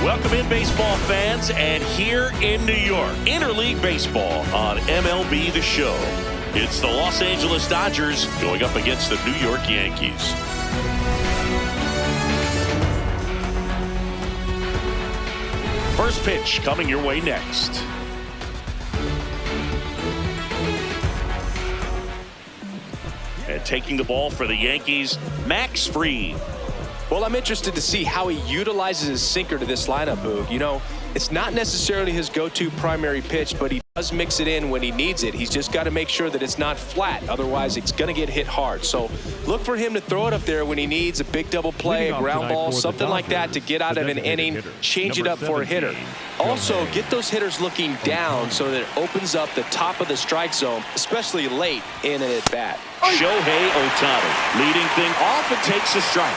Welcome in, baseball fans, and here in New York, interleague baseball on MLB The Show. It's the Los Angeles Dodgers going up against the New York Yankees. First pitch coming your way next. And taking the ball for the Yankees, Max Fried. Well, I'm interested to see how he utilizes his sinker to this lineup, Boog. You know, it's not necessarily his go-to primary pitch, but he does mix it in when he needs it. He's just got to make sure that it's not flat. Otherwise, it's going to get hit hard. So look for him to throw it up there when he needs a big double play, a ground ball, something like that to get out of an inning, change it up for a hitter. Also, get those hitters looking down so that it opens up the top of the strike zone, especially late in an at-bat. Shohei Ohtani leading thing off and takes a strike.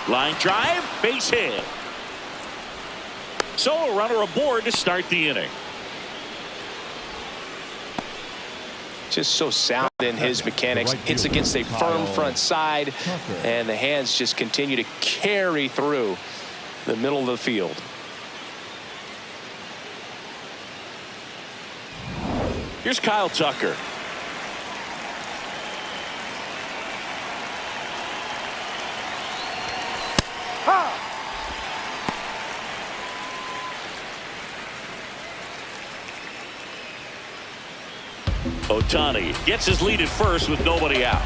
Line drive, base hit. So a runner aboard to start the inning. Just so sound in his mechanics. Hits against a firm front side, and the hands just continue to carry through the middle of the field. Here's Kyle Tucker. Ohtani gets his lead at first with nobody out.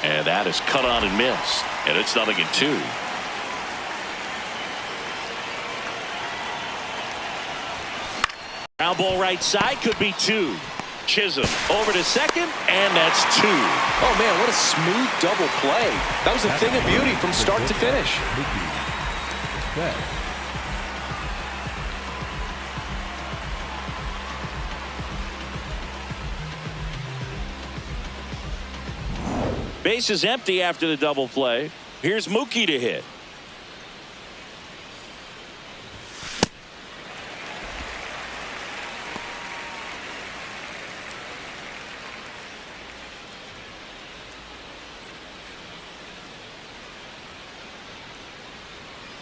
And that is cut on and missed. And it's 0-2. Ground ball right side, could be 2. Chisholm over to second, and that's 2. Oh, man, what a smooth double play. That was a thing of beauty from start to finish. Base is empty after the double play. Here's Mookie to hit.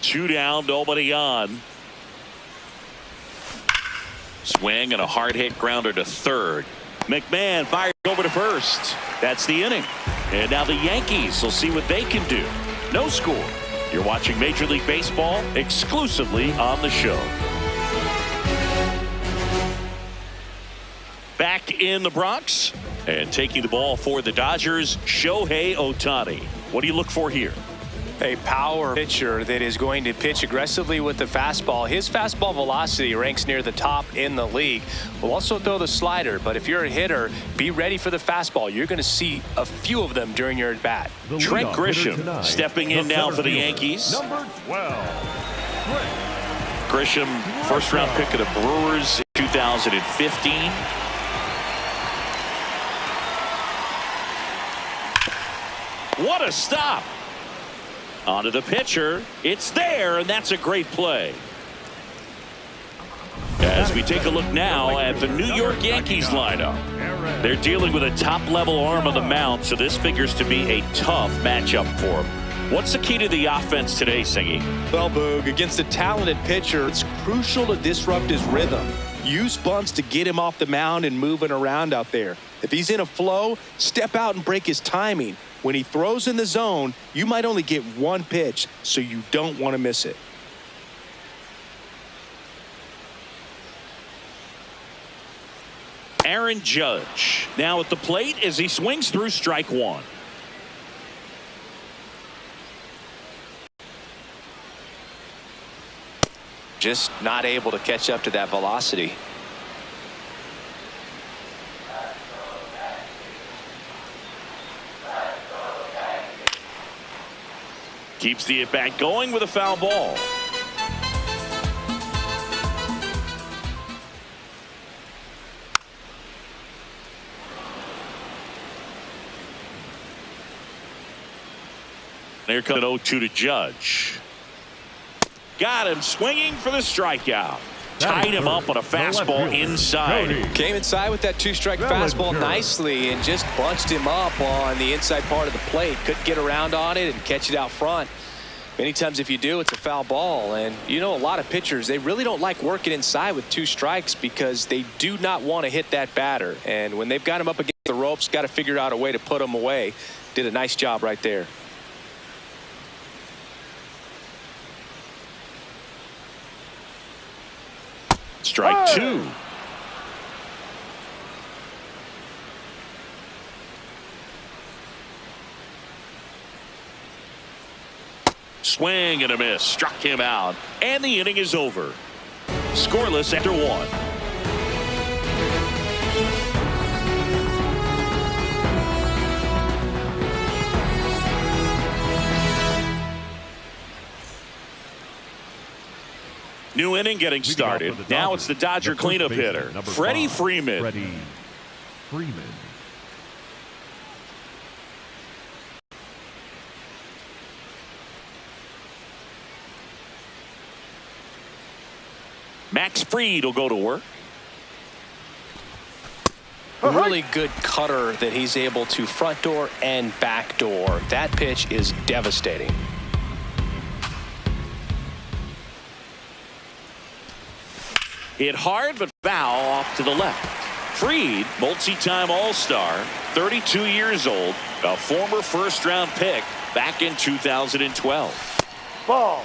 Two down, nobody on. Swing and a hard hit grounder to third. McMahon fires over to first. That's the inning. And now the Yankees will see what they can do. No score. You're watching Major League Baseball exclusively on the show. Back in the Bronx and taking the ball for the Dodgers, Shohei Ohtani. What do you look for here? A power pitcher that is going to pitch aggressively with the fastball. His fastball velocity ranks near the top in the league. Will also throw the slider, but if you're a hitter, be ready for the fastball. You're going to see a few of them during your at-bat. Trent Grisham stepping in now for the Yankees. Number 12. Grisham, first-round pick of the Brewers in 2015. What a stop! Onto the pitcher. It's there, and that's a great play. As we take a look now at the New York Yankees lineup. They're dealing with a top-level arm on the mound, so this figures to be a tough matchup for them. What's the key to the offense today, Singy? Well, Boog, against a talented pitcher, it's crucial to disrupt his rhythm. Use bunts to get him off the mound and moving around out there. If he's in a flow, step out and break his timing. When he throws in the zone, you might only get one pitch, so you don't want to miss it. Aaron Judge now at the plate as he swings through strike one. Just not able to catch up to that velocity. Keeps the at-bat going with a foul ball. Here comes an 0-2 to Judge. got him swinging for the strikeout. Tied him up on a fastball inside. Came inside with that two-strike fastball nicely and just bunched him up on the inside part of the plate. Couldn't get around on it and catch it out front. Many times if you do, it's a foul ball. And you know, a lot of pitchers, they really don't like working inside with two strikes because they do not want to hit that batter. And when they've got him up against the ropes, got to figure out a way to put him away. Did a nice job right there. Strike two. Swing and a miss. Struck him out. And the inning is over. Scoreless after one. New inning getting started. Now it's the Dodger cleanup hitter, Freddie Freeman. Freddie Freeman. Max Fried will go to work. Really good cutter that he's able to front door and back door. That pitch is devastating. Hit hard but foul off to the left. Fried, multi-time All-Star, 32 years old, a former first-round pick back in 2012. Ball.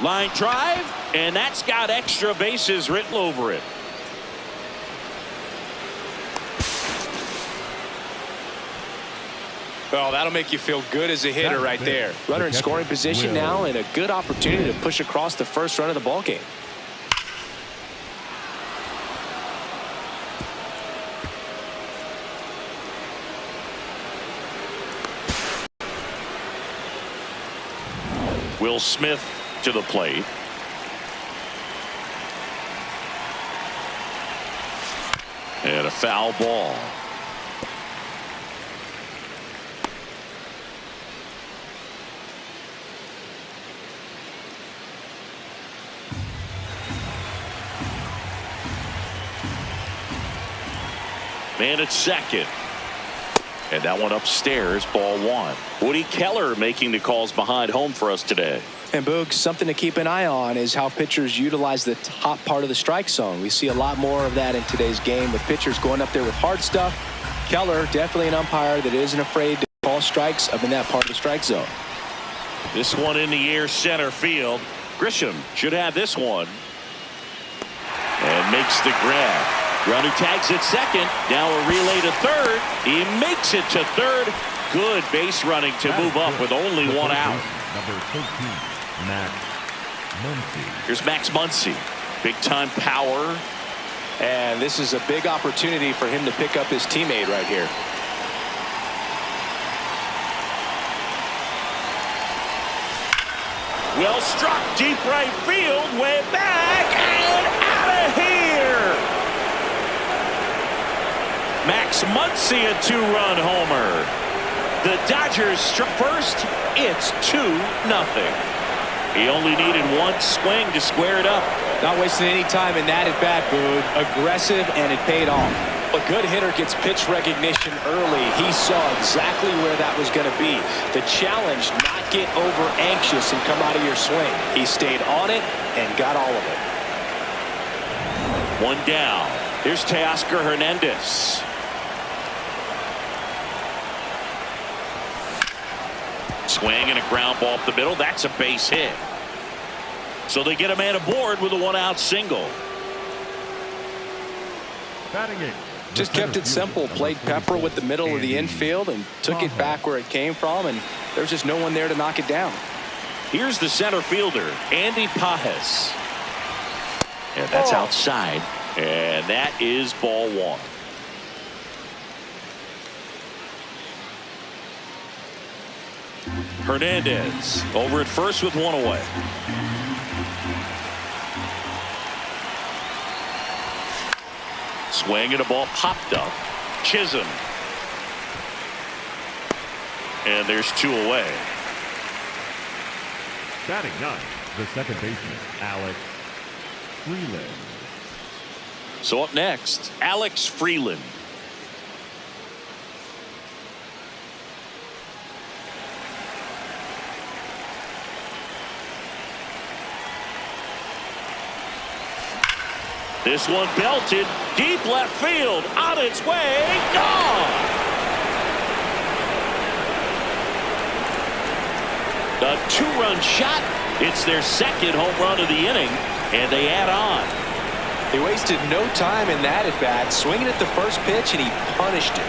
Line drive, and that's got extra bases written over it. Well, that'll make you feel good as a hitter right there. Runner in scoring position now and a good opportunity to push across the first run of the ballgame. Will Smith to the plate. And a foul ball. Man at second. And that one upstairs, ball one. Woody Keller making the calls behind home for us today. And Boog, something to keep an eye on is how pitchers utilize the top part of the strike zone. We see a lot more of that in today's game with pitchers going up there with hard stuff. Keller, definitely an umpire that isn't afraid to call strikes up in that part of the strike zone. This one in the air center field. Grisham should have this one. And makes the grab. Runner tags at second. Now a relay to third. He makes it to third. Good base running to move up with only one out. Number 13, Max Muncy. Here's Max Muncy. Big time power. And this is a big opportunity for him to pick up his teammate right here. Well struck deep right field. Way back and out of here. Max Muncy, a two-run homer. The Dodgers struck first. It's 2-0. He only needed one swing to square it up. Not wasting any time in that at bat, Boog. Aggressive, and it paid off. A good hitter gets pitch recognition early. He saw exactly where that was going to be. The challenge, not get over anxious and come out of your swing. He stayed on it and got all of it. One down. Here's Teoscar Hernandez. Swing and a ground ball up the middle. That's a base hit. So they get a man aboard with a one-out single. Batting it. Just kept it simple. Played pepper with the middle of the infield and took it back where it came from, and there's just no one there to knock it down. Here's the center fielder, Andy Pajes. And that's outside. And that is ball one. Hernandez over at first with one away. Swing and a ball popped up. Chisholm. And there's 2 away. Batting ninth, the second baseman, Alex Freeland. So up next, Alex Freeland. This one belted deep left field, on its way, gone. A 2-run shot. It's their second home run of the inning, and they add on. He wasted no time in that at bat, swinging at the first pitch, and he punished it.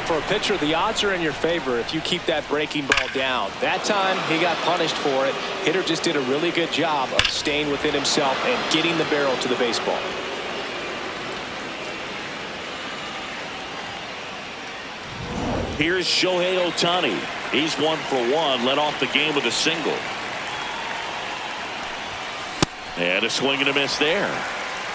For a pitcher, the odds are in your favor if you keep that breaking ball down. That time, he got punished for it. Hitter just did a really good job of staying within himself and getting the barrel to the baseball. Here's Shohei Ohtani. He's 1 for 1, led off the game with a single. And a swing and a miss there.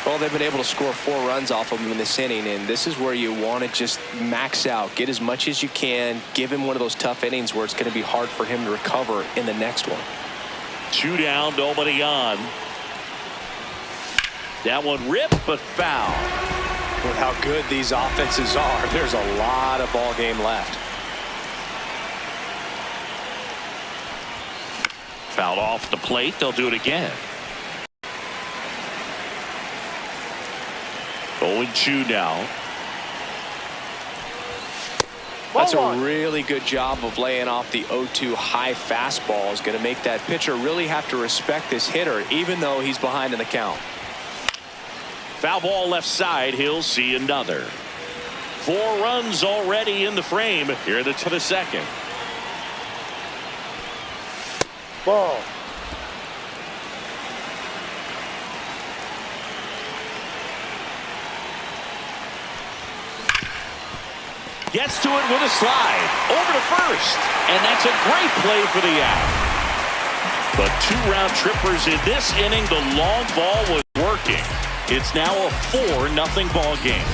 Well, they've been able to score 4 runs off of him in this inning, and this is where you want to just max out, get as much as you can, give him one of those tough innings where it's going to be hard for him to recover in the next one. 2 down, nobody on. That one ripped, but foul. With how good these offenses are, there's a lot of ball game left. Fouled off the plate. They'll do it again. 0-2 now. That's a really good job of laying off the 0-2 high fastball. Is going to make that pitcher really have to respect this hitter, even though he's behind in the count. Foul ball left side. He'll see another. 4 runs already in the frame here to the second. Ball. Gets to it with a slide over to first, and that's a great play for the out. But 2 round trippers in this inning. The long ball was working. It's now a 4-0 ball game.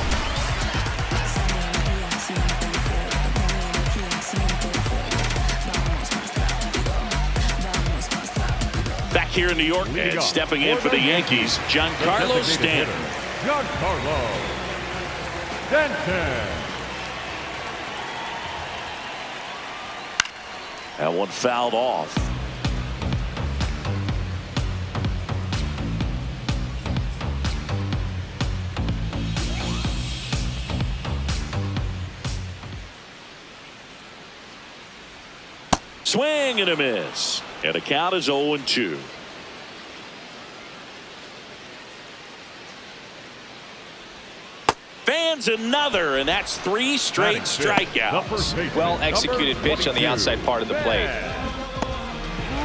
Back here in New York, and stepping in for the Yankees, Giancarlo Stanton. Giancarlo Stanton. That one fouled off. Swing and a miss. And the count is 0-2. Fans another, and that's 3 straight strikeouts. Well executed pitch on the outside part of the plate.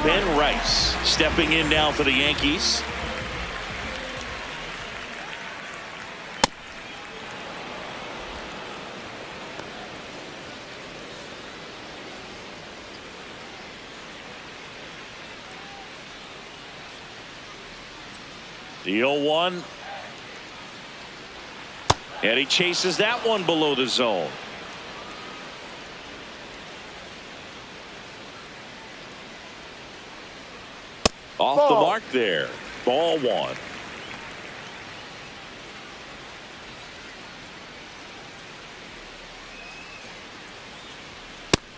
Ben Rice stepping in now for the Yankees. The 0-1. And he chases that one below the zone. Off the mark there. Ball 1.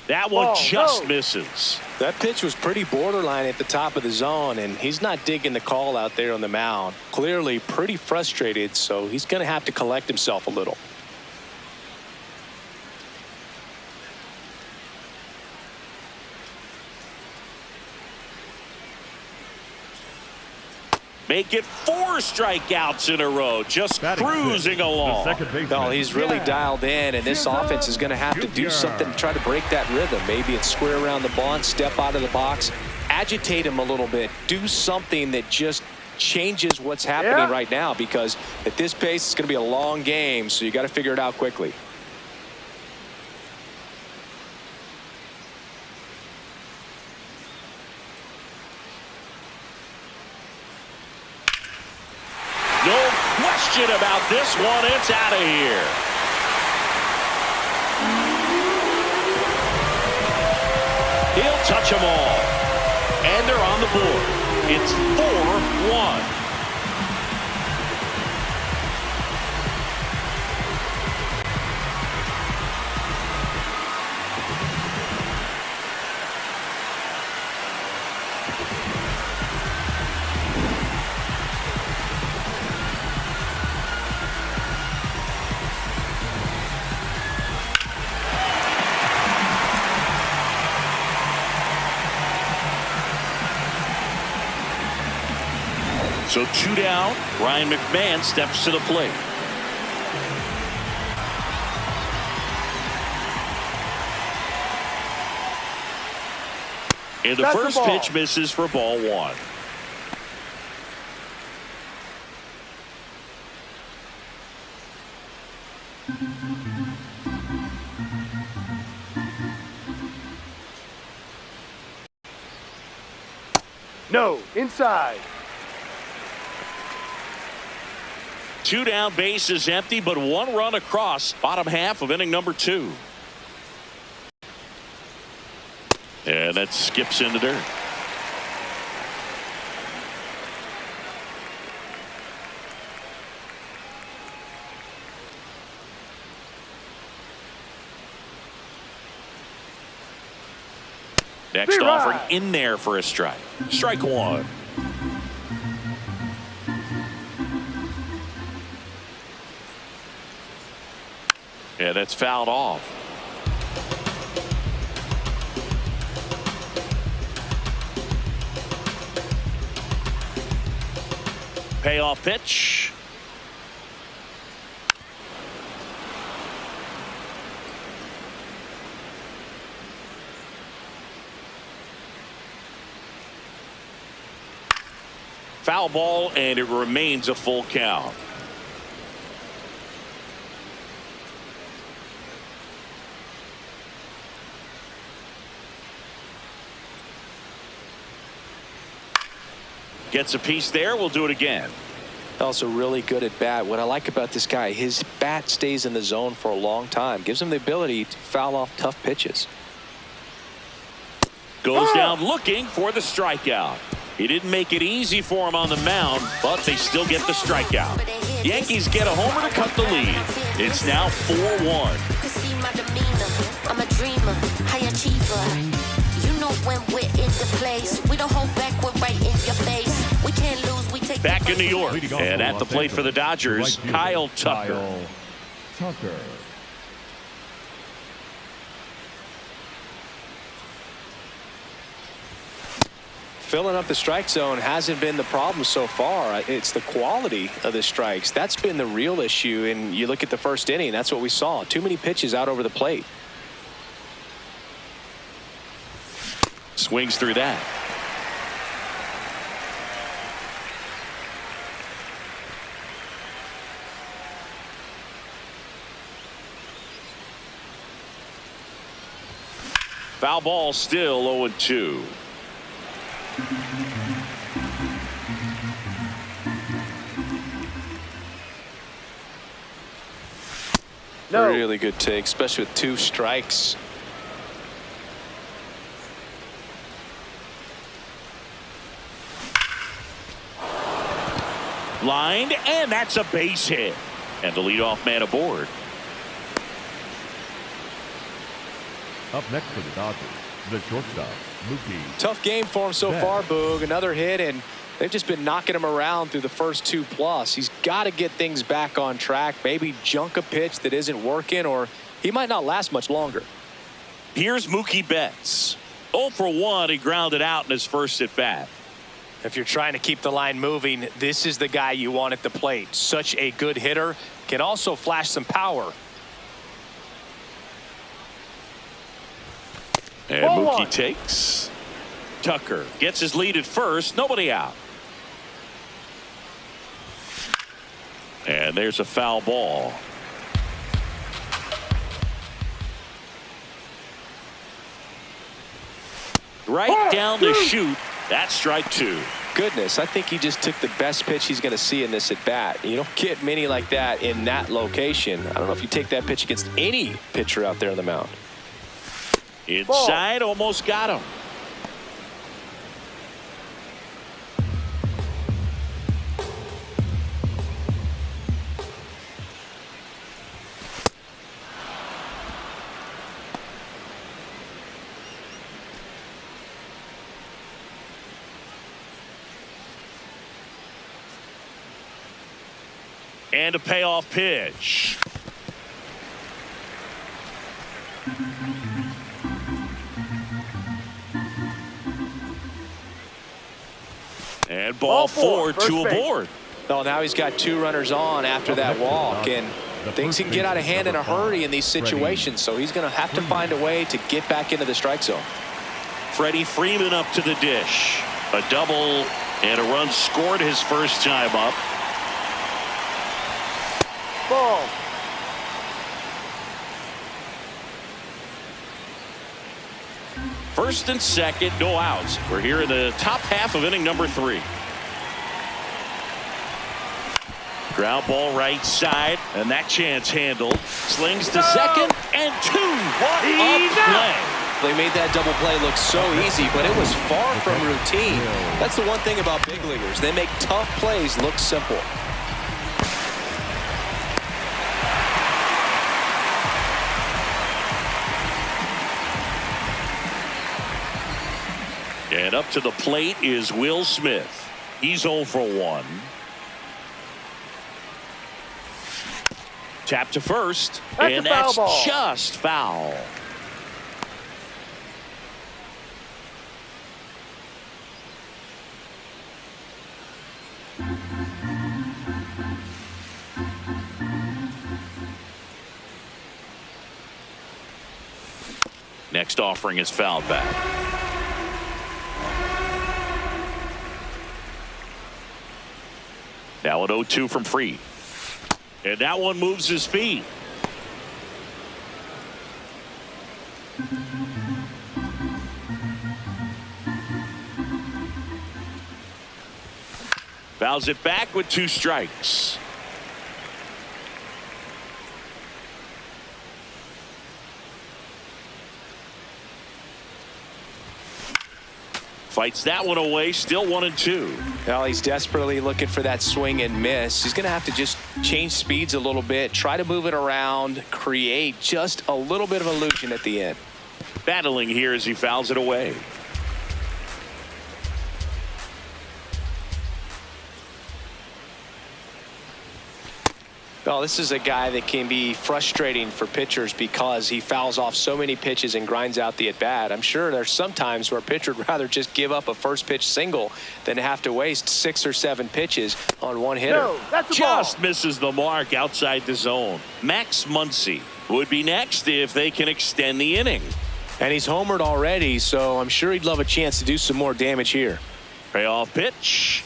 That one just misses. That pitch was pretty borderline at the top of the zone, and he's not digging the call out there on the mound. Clearly pretty frustrated, so he's going to have to collect himself a little. Make it 4 strikeouts in a row, just cruising along. No, he's really dialed in, and this offense is going to have to do something to try to break that rhythm. Maybe it's square around the bunt, step out of the box, agitate him a little bit, do something that just changes what's happening right now, because at this pace it's going to be a long game, so you got to figure it out quickly. question about this one. It's out of here. He'll touch them all. And they're on the board. It's 4-1. So 2 down. Ryan McMahon steps to the plate. And the first pitch misses for ball 1. No, inside. 2 down, base is empty, but 1 run across. Bottom half of inning number 2. And that skips into dirt. Next offering in there for a strike. Strike 1. Yeah, that's fouled off. Payoff pitch. Foul ball, and it remains a full count. Gets a piece there. We'll do it again. Also really good at bat. What I like about this guy, his bat stays in the zone for a long time. Gives him the ability to foul off tough pitches. Goes down looking for the strikeout. He didn't make it easy for him on the mound, but they still get the strikeout. Yankees get a homer to cut the lead. It's now 4-1. I'm a dreamer, high achiever. You know when we're in the place, we don't hold back, we're right in your face. We can't lose, we take back in New York. And at the plate for the Dodgers, Kyle Tucker. Filling up the strike zone hasn't been the problem so far. It's the quality of the strikes. That's been the real issue. And you look at the first inning, that's what we saw. Too many pitches out over the plate. Swings through that. Foul ball, still 0-2. No. Really good take, especially with 2 strikes. Lined, and that's a base hit. And the leadoff man aboard. Up next for the Dodgers, the shortstop, Mookie. Tough game for him so far, Boog. Another hit, and they've just been knocking him around through the first 2+. He's got to get things back on track. Maybe junk a pitch that isn't working, or he might not last much longer. Here's Mookie Betts. 0 for 1. He grounded out in his first at bat. If you're trying to keep the line moving, this is the guy you want at the plate. Such a good hitter. Can also flash some power. And Mookie takes. Tucker gets his lead at first. Nobody out. And there's a foul ball. Right down the chute. That's strike 2. goodness. I think he just took the best pitch he's going to see in this at bat. You don't get many like that in that location. I don't know if you take that pitch against any pitcher out there on the mound. Inside, almost got him. And a payoff pitch. And ball four, two aboard. Oh, now he's got 2 runners on after that walk, and things can get out of hand in a hurry in these situations, so he's going to have to find a way to get back into the strike zone. Freddie Freeman up to the dish. A double and a run scored his first time up. Ball. First and second, no outs. We're here in the top half of inning number 3. Ground ball right side, and that chance handled. Slings to second, and 2. What a play. They made that double play look so easy, but it was far from routine. That's the one thing about big leaguers. They make tough plays look simple. And up to the plate is Will Smith. He's 0 for 1. Tap to first, and that's just foul. Next offering is fouled back. Now an 0-2 from Free. And that one moves his feet. Fouls it back with 2 strikes. Fights that one away, still 1-2. Well, he's desperately looking for that swing and miss. He's going to have to just change speeds a little bit, try to move it around, create just a little bit of illusion at the end. Battling here as he fouls it away. Well, this is a guy that can be frustrating for pitchers because he fouls off so many pitches and grinds out the at-bat. I'm sure there's some times where a pitcher would rather just give up a first pitch single than have to waste 6 or 7 pitches on one hitter. No, that's a Just ball. misses the mark outside the zone. Max Muncy would be next if they can extend the inning. And he's homered already, so I'm sure he'd love a chance to do some more damage here. Payoff pitch.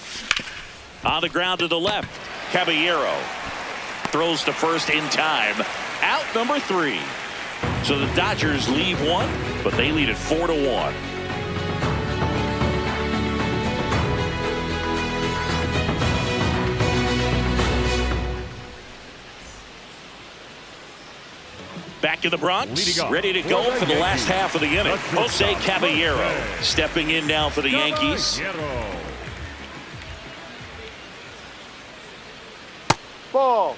On the ground to the left. Caballero throws to first in time. Out number 3. So the Dodgers lead 1, but they lead it 4-1. Back in the Bronx, ready to go for the last half of the inning. Jose Caballero stepping in now for the Yankees. Ball.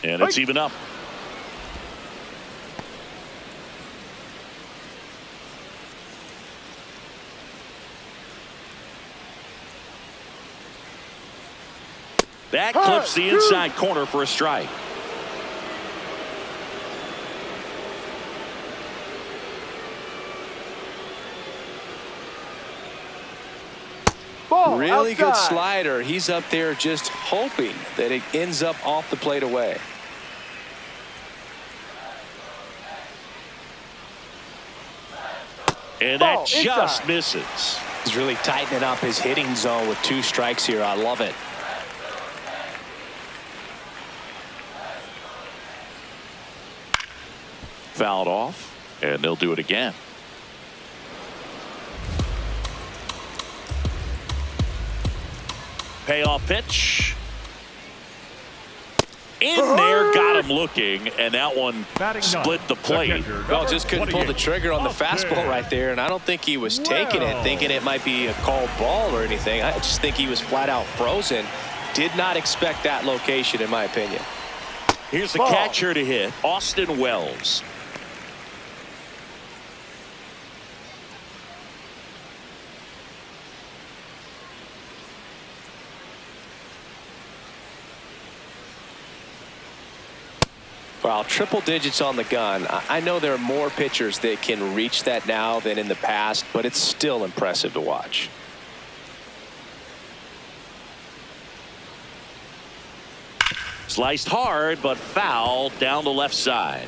And it's even up. That clips the inside corner for a strike. Ball. Really good Outside. slider. He's up there just hoping that it ends up off the plate away. And Ball, that just inside. misses. He's really tightening up his hitting zone with 2 strikes here. I love it. fouled off, and they'll do it again. Payoff pitch. In there, got him looking, and that one split the plate. Well, just couldn't pull the trigger on the fastball right there, and I don't think he was taking it, thinking it might be a called ball or anything. I just think he was flat out frozen. Did not expect that location, in my opinion. Here's the catcher to hit, Austin Wells. Well, triple digits on the gun. I know there are more pitchers that can reach that now than in the past, but it's still impressive to watch. Sliced hard, but foul down the left side.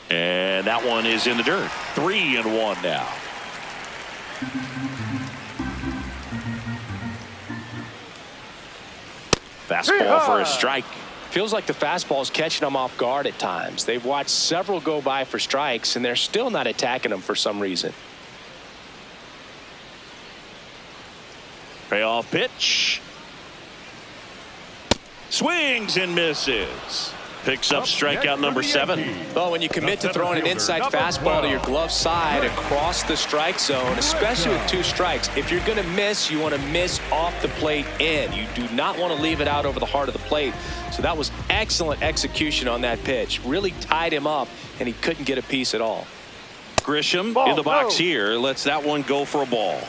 And that one is in the dirt. 3-1 now. Fastball for a strike. Feels like the fastball is catching them off guard at times. They've watched several go by for strikes, and they're still not attacking them for some reason. Payoff pitch. Swings and misses. Picks up strikeout number 7. Well, when you commit to throwing an inside fastball to your glove side across the strike zone, especially with 2 strikes, if you're going to miss, you want to miss off the plate in. You do not want to leave it out over the heart of the plate. So that was excellent execution on that pitch. Really tied him up, and he couldn't get a piece at all. Grisham in the box here. Lets that one go for a ball.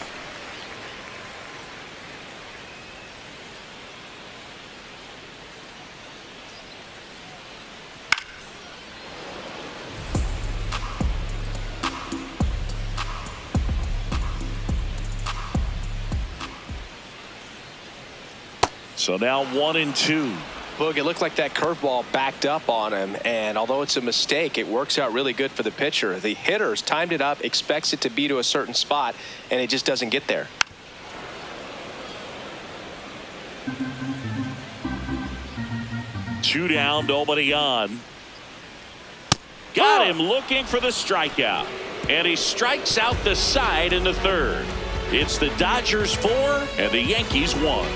So now 1-2. Look, it looked like that curveball backed up on him, and although it's a mistake, it works out really good for the pitcher. The hitter's timed it up, expects it to be to a certain spot, and it just doesn't get there. Two down, nobody on. Got him looking for the strikeout, and he strikes out the side in the 3rd. It's the Dodgers 4 and the Yankees 1.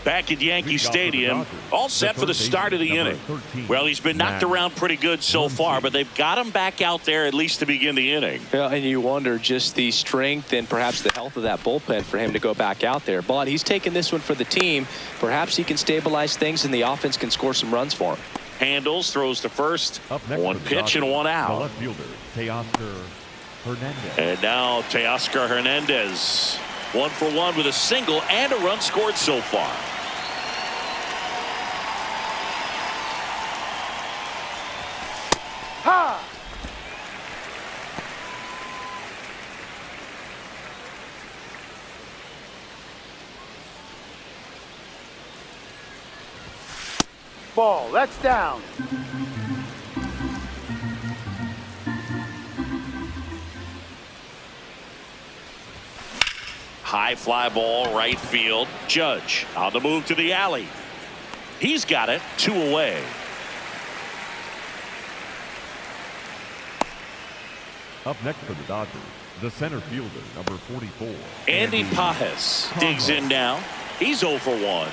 Back at Yankee Stadium, all set for the start of the inning. Well, he's been knocked around pretty good so far, but they've got him back out there at least to begin the inning. Yeah, and you wonder just the strength and perhaps the health of that bullpen for him to go back out there. But he's taking this one for the team. Perhaps he can stabilize things and the offense can score some runs for him. Handles, throws to first. One pitch and one out. Left fielder, Teoscar Hernandez. And now Teoscar Hernandez. 1 for 1 with a single and a run scored so far. Ha! Ball, that's down. High fly ball, right field. Judge on the move to the alley. He's got it, 2 away. Up next for the Dodgers, the center fielder, number 44. Andy Pajes digs in now. He's 0 for 1.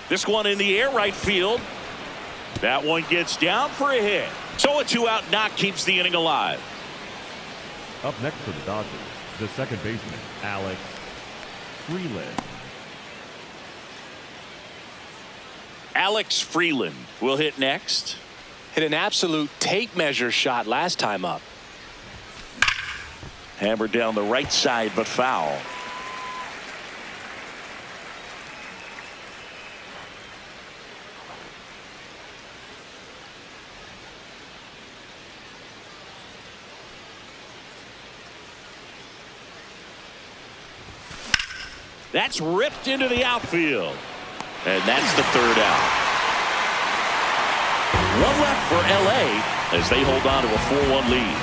This one in the air, right field. That one gets down for a hit. So a 2-out knock keeps the inning alive. Up next for the Dodgers, the second baseman, Alex Freeland. Alex Freeland will hit next. Hit an absolute tape measure shot last time up. Hammered down the right side, but foul. That's ripped into the outfield. And that's the third out. One left for L.A. as they hold on to a 4-1 lead.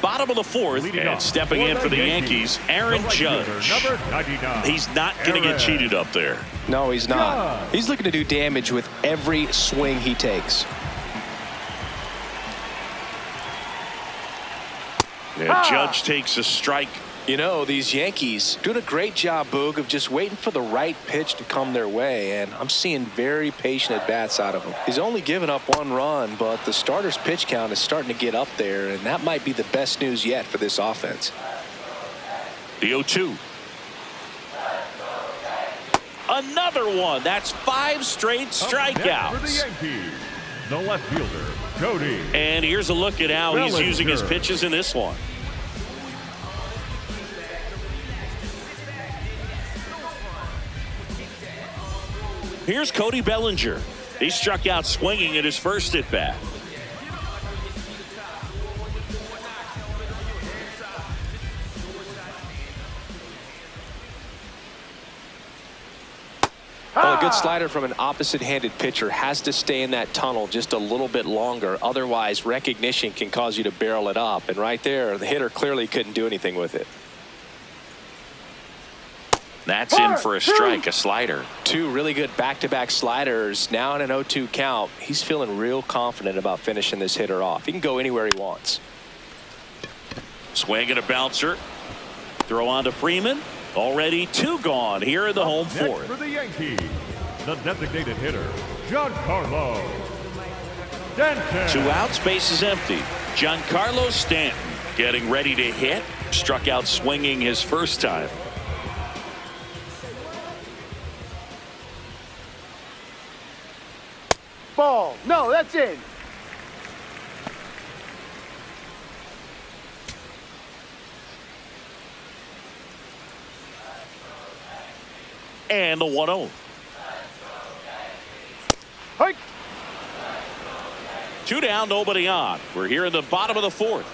Bottom of the fourth, and stepping in for the Yankees, Aaron Judge. He's not going to get cheated up there. No, he's not. He's looking to do damage with every swing he takes. And Judge takes a strike. You know, these Yankees doing a great job, Boog, of just waiting for the right pitch to come their way, and I'm seeing very patient at-bats out of him. He's only given up 1 run, but the starter's pitch count is starting to get up there, and that might be the best news yet for this offense. The 0-2. Another one. That's 5 straight strikeouts. For the Yankees, the left fielder, Cody. And here's a look at how he's using his pitches in this one. Here's Cody Bellinger. He struck out swinging at his first at bat. Well, a good slider from an opposite-handed pitcher has to stay in that tunnel just a little bit longer. Otherwise, recognition can cause you to barrel it up. And right there, the hitter clearly couldn't do anything with it. That's in for a strike, a slider. 2 really good back-to-back sliders. Now in an 0-2 count, he's feeling real confident about finishing this hitter off. He can go anywhere he wants. Swing and a bouncer. Throw on to Freeman. Already 2 gone here in the home fourth. For the Yankees, the designated hitter, Giancarlo Stanton. 2 outs, base is empty. Giancarlo Stanton getting ready to hit. Struck out swinging his first time. Ball. No, that's in. And the 1-0. Hike. 2 down, nobody on. We're here in the bottom of the fourth.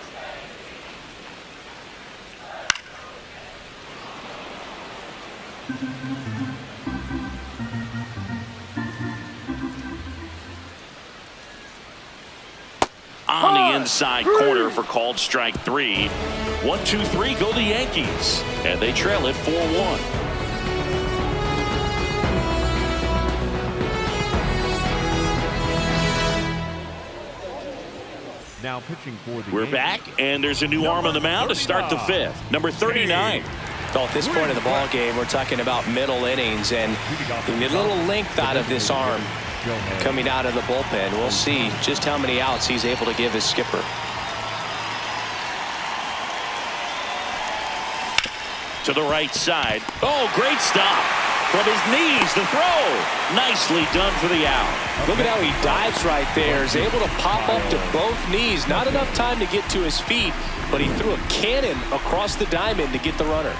On the inside corner for called strike 3. 1-2-3 go the Yankees. And they trail it 4-1. Now pitching for the We're Yankees. back, and there's a new arm on the mound to start the 5th. Number 39. So at this point of the ball game, we're talking about middle innings, and you get a little length out of this arm coming out of the bullpen. We'll see just how many outs he's able to give his skipper. To the right side. Oh, great stop. From his knees, the throw. Nicely done for the out. Look at how he dives right there. Is able to pop up to both knees. Not enough time to get to his feet, but he threw a cannon across the diamond to get the runner.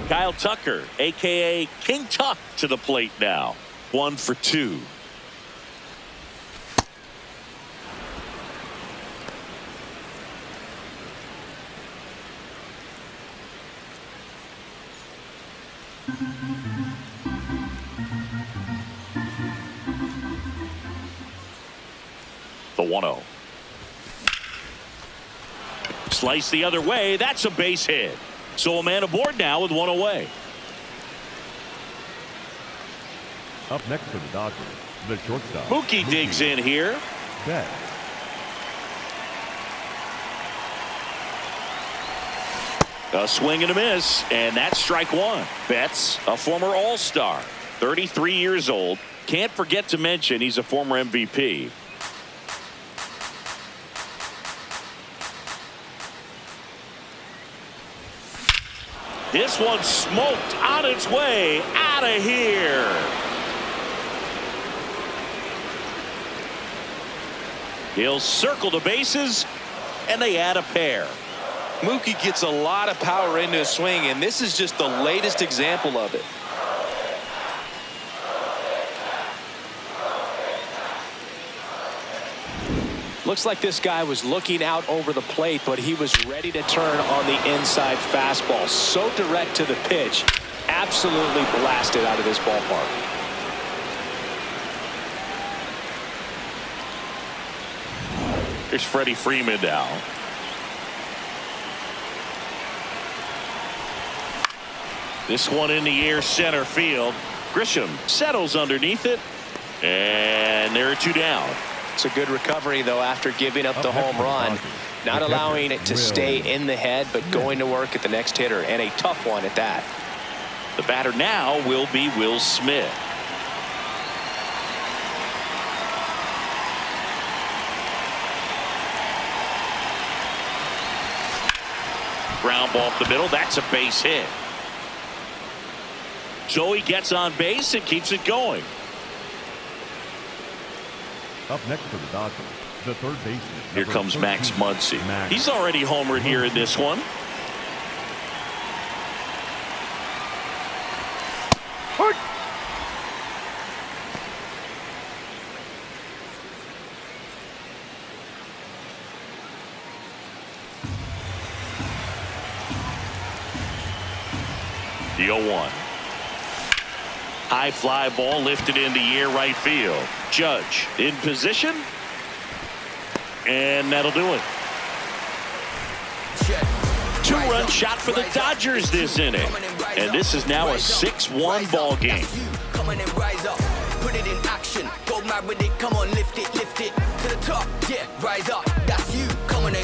Kyle Tucker, a.k.a. King Tuck, to the plate now. 1 for 2. The 1-0. Slice the other way. That's a base hit. So a man aboard now with 1 away. Up next for the Dodgers, the shortstop. Mookie digs in here. Betts. A swing and a miss, and that's strike 1. Betts, a former All-Star, 33 years old. Can't forget to mention he's a former MVP. This one smoked on its way out of here. He'll circle the bases, and they add a pair. Mookie gets a lot of power into his swing, and this is just the latest example of it. Looks like this guy was looking out over the plate, but he was ready to turn on the inside fastball. So direct to the pitch. Absolutely blasted out of this ballpark. Here's Freddie Freeman now. This one in the air, center field. Grisham settles underneath it, and there are two down. It's a good recovery, though, after giving up the home run. Not allowing it to stay in the head, but going to work at the next hitter, and a tough one at that. The batter now will be Will Smith. Ground ball up the middle. That's a base hit. Joey gets on base and keeps it going. Up next for the Dodgers, the third baseman. Here comes 13, Max Muncy. Max. He's already homered here in this one. The 0-1. High fly ball lifted in the air, right field. Judge in position, and that'll do it. Two-run shot for the Dodgers this inning, and this is now a 6-1 ball game. Come on and rise up, put it in action. Go mad with it, come on, lift it to the top. Yeah, rise up, that's you. Come on in.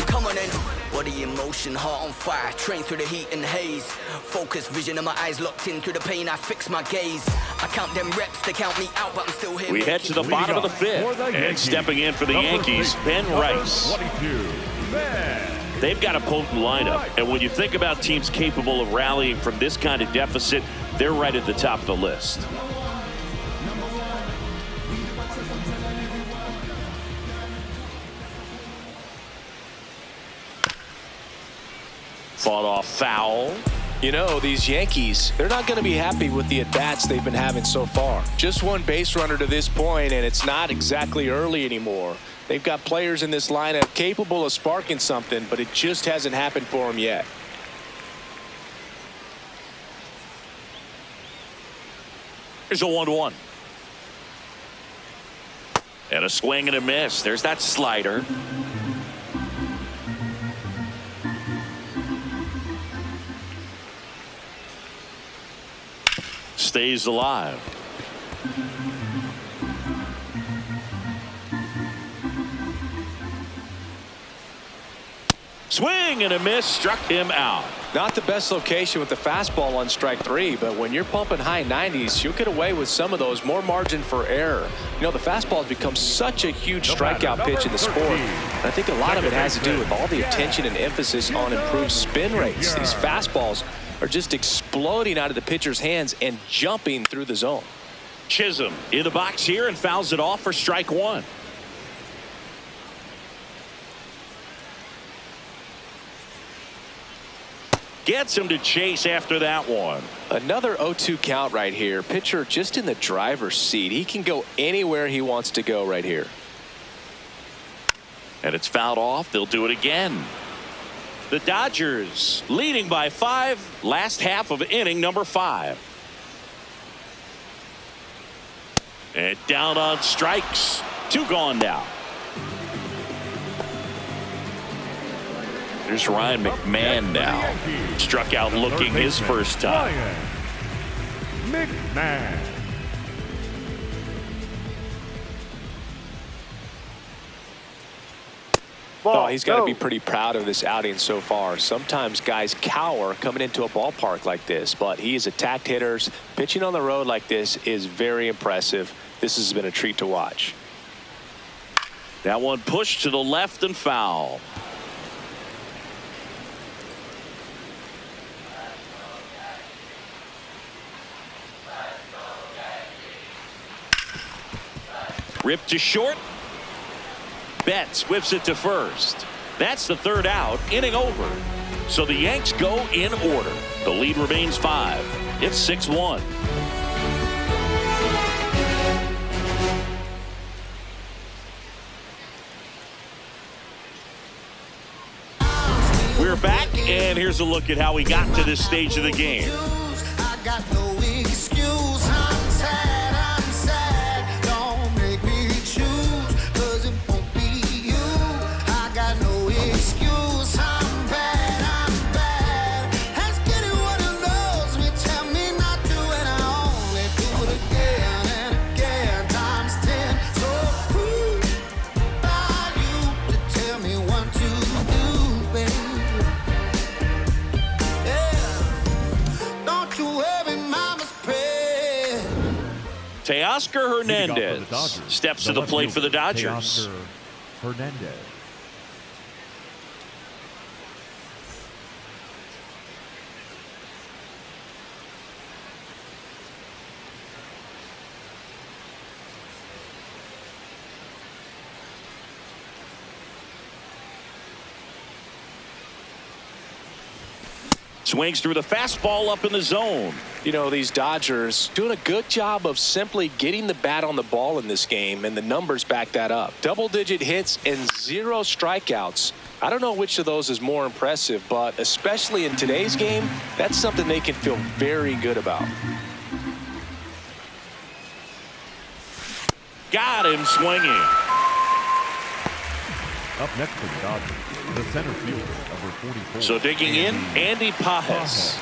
Body in motion, heart on fire, train through the heat and haze. Focus, vision of my eyes locked in through the pain. I fix my gaze. I count them reps, they count me out, but I'm still here. We head to the bottom of the fifth, and stepping in for the Yankees, Ben Rice. 22, Ben. They've got a potent lineup, and when you think about teams capable of rallying from this kind of deficit, they're right at the top of the list. Fought off foul. You know, these Yankees, they're not going to be happy with the at-bats they've been having so far. Just one base runner to this point, and it's not exactly early anymore. They've got players in this lineup capable of sparking something, but it just hasn't happened for them yet. Here's a 1-1. And a swing and a miss. There's that slider. Stays alive. Swing and a miss, struck him out. Not the best location with the fastball on strike three, but when you're pumping high 90s, you'll get away with some of those, more margin for error. You know, the fastball has become such a huge strikeout pitch in the sport. And I think a lot of it has to do with all the attention and emphasis on improved spin rates. These fastballs are just exploding out of the pitcher's hands and jumping through the zone. Chisholm in the box here and fouls it off for strike one. Gets him to chase after that one. Another 0-2 count right here. Pitcher just in the driver's seat. He can go anywhere he wants to go right here. And it's fouled off. They'll do it again. The Dodgers leading by 5. Last half of inning number 5. And down on strikes. 2 gone now. There's Ryan McMahon now. Struck out looking his first time. McMahon. Oh, he's got to be pretty proud of this outing so far. Sometimes guys cower coming into a ballpark like this, but he has attacked hitters. Pitching on the road like this is very impressive. This has been a treat to watch. That one pushed to the left and foul. Ripped to short. Betts whips it to first. That's the 3rd out. Inning over. So the Yanks go in order. The lead remains 5. It's 6-1. We're back, and here's a look at how we got to this stage of the game. I got no excuse. I'm sad. Don't make me choose, 'cause it won't be you. I got no excuse. I'm bad. Ask anyone who knows me, tell me not to, and I only do it again and again, times 10. So who are you to tell me what to do, baby? Teoscar Hernandez steps to the plate for the Dodgers. Teoscar Hernandez. Swings through the fastball up in the zone. You know, these Dodgers doing a good job of simply getting the bat on the ball in this game, and the numbers back that up. Double-digit hits and 0 strikeouts. I don't know which of those is more impressive, but especially in today's game, that's something they can feel very good about. Got him swinging. Up next for the Dodgers, the center fielder, number 44. So digging in, Andy Pajes.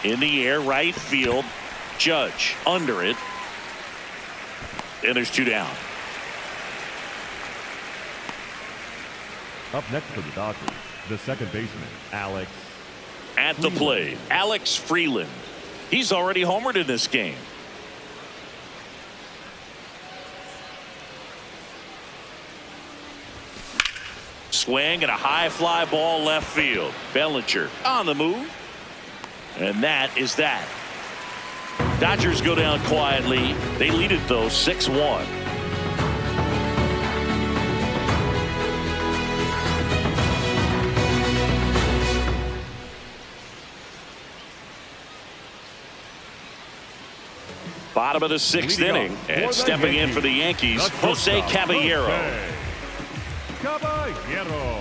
In the air, right field. Judge under it. And there's 2 down. Up next for the Dodgers, the second baseman, Alex. At the plate, Alex Freeland. He's already homered in this game. Swing and a high fly ball left field. Bellinger on the move. And that is that. Dodgers go down quietly. They lead it, though, 6-1. Bottom of the 6th inning, and stepping in for the Yankees, Jose Caballero. Caballero.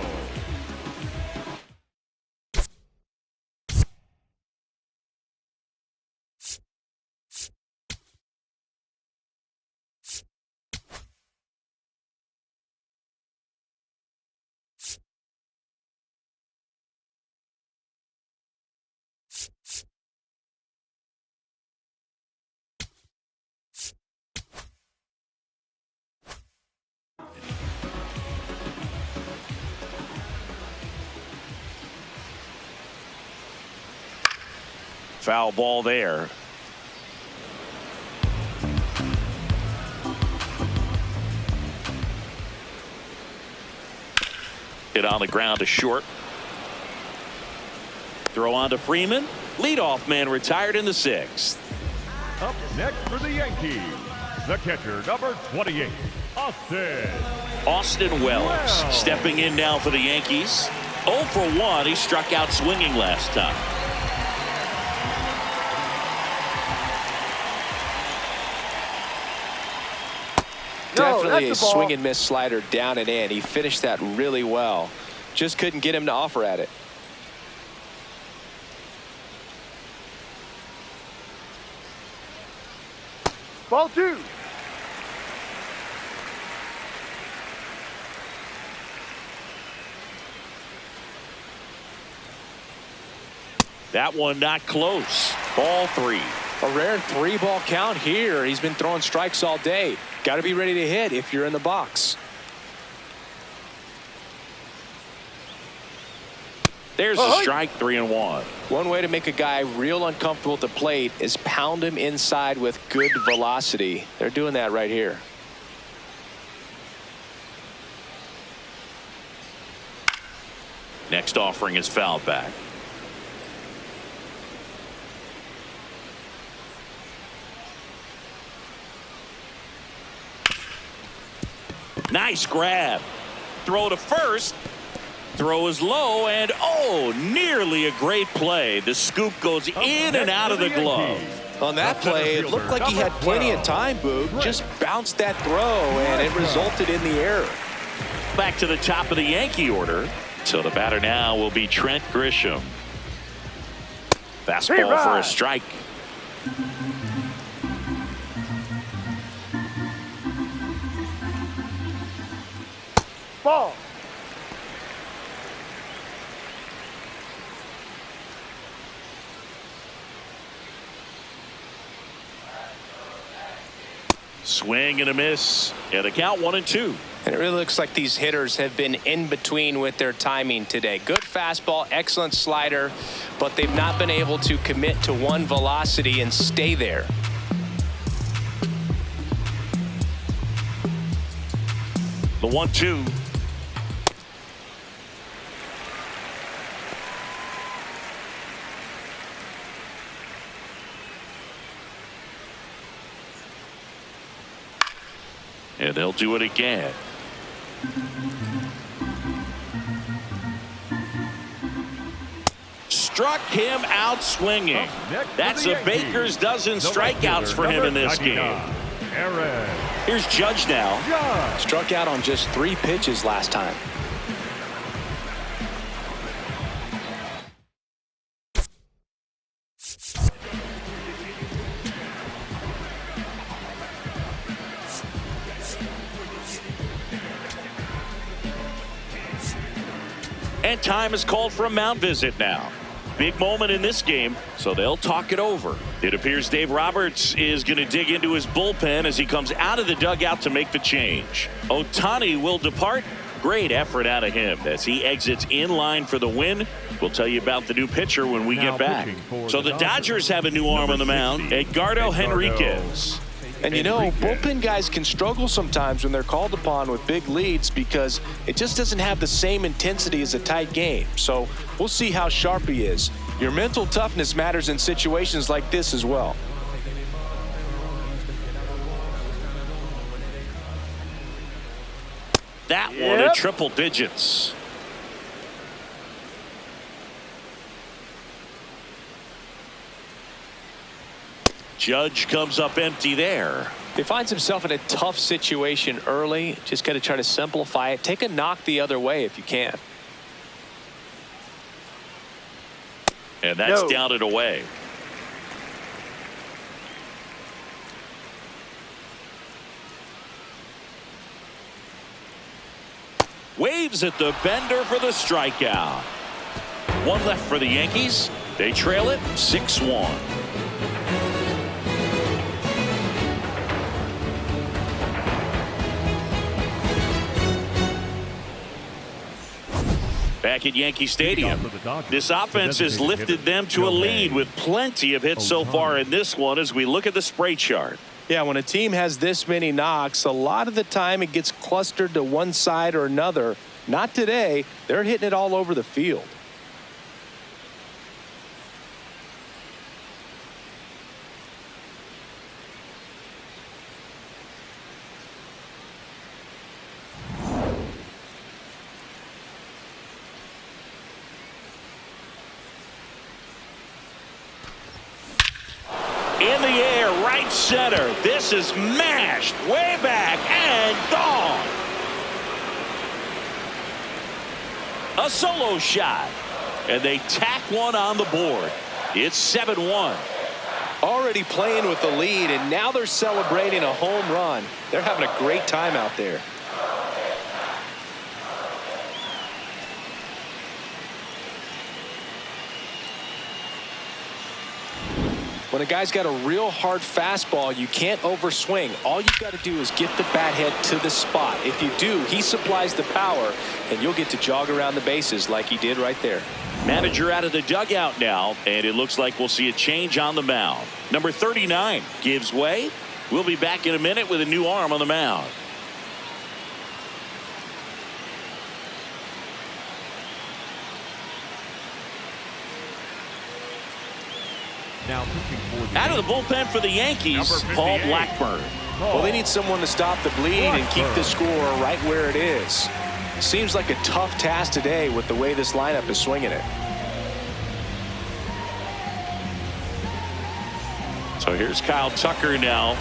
Foul ball there. Hit on the ground to short. Throw on to Freeman. Leadoff man retired in the 6th. Up next for the Yankees, the catcher, number 28, Austin Wells stepping in now for the Yankees. 0 for 1. He struck out swinging last time. Definitely a swing and miss slider down and in. He finished that really well. Just couldn't get him to offer at it. Ball 2. That one not close. Ball 3. A rare 3-ball count here. He's been throwing strikes all day. Got to be ready to hit if you're in the box. There's a strike. 3-1. One way to make a guy real uncomfortable at the plate is pound him inside with good velocity. They're doing that right here. Next offering is fouled back. Nice grab. Throw to first. Throw is low, and nearly a great play. The scoop goes in and out of the glove. On that play, it looked like he had plenty of time, Boog. Just bounced that throw, and it resulted in the error. Back to the top of the Yankee order. So the batter now will be Trent Grisham. Fastball for a strike. Ball. Swing and a miss. And a count 1-2. And it really looks like these hitters have been in between with their timing today. Good fastball, excellent slider, but they've not been able to commit to one velocity and stay there. The 1-2. And they'll do it again. Struck him out swinging. That's a baker's dozen strikeouts for him in this game. Here's Judge now. Struck out on just 3 pitches last time. And time is called for a mound visit now. Big moment in this game, so they'll talk it over. It appears Dave Roberts is going to dig into his bullpen as he comes out of the dugout to make the change. Ohtani will depart. Great effort out of him as he exits in line for the win. We'll tell you about the new pitcher when we get back. So the Dodgers have a new arm on the mound, Edgardo Henriquez. And you know, bullpen guys can struggle sometimes when they're called upon with big leads because it just doesn't have the same intensity as a tight game. So we'll see how sharp he is. Your mental toughness matters in situations like this as well. That one in triple digits. Judge comes up empty there. If he finds himself in a tough situation early, just got to try to simplify it. Take a knock the other way if you can. And that's down and away. Waves at the bender for the strikeout. One left for the Yankees. They trail it 6-1. Back at Yankee Stadium, this offense has lifted them to a lead with plenty of hits so far in this one as we look at the spray chart. Yeah, when a team has this many knocks, a lot of the time it gets clustered to one side or another. Not today. They're hitting it all over the field. In the air, right center. This is mashed way back and gone. A solo shot. And they tack one on the board. It's 7-1. Already playing with the lead, and now they're celebrating a home run. They're having a great time out there. When a guy's got a real hard fastball, you can't overswing. All you've got to do is get the bat head to the spot. If you do, he supplies the power, and you'll get to jog around the bases like he did right there. Manager out of the dugout now, and it looks like we'll see a change on the mound. Number 39 gives way. We'll be back in a minute with a new arm on the mound. Now pitching for the Out of the bullpen for the Yankees, Paul Blackburn. Well, they need someone to stop the bleed and keep the score right where it is. Seems like a tough task today with the way this lineup is swinging it. So here's Kyle Tucker now.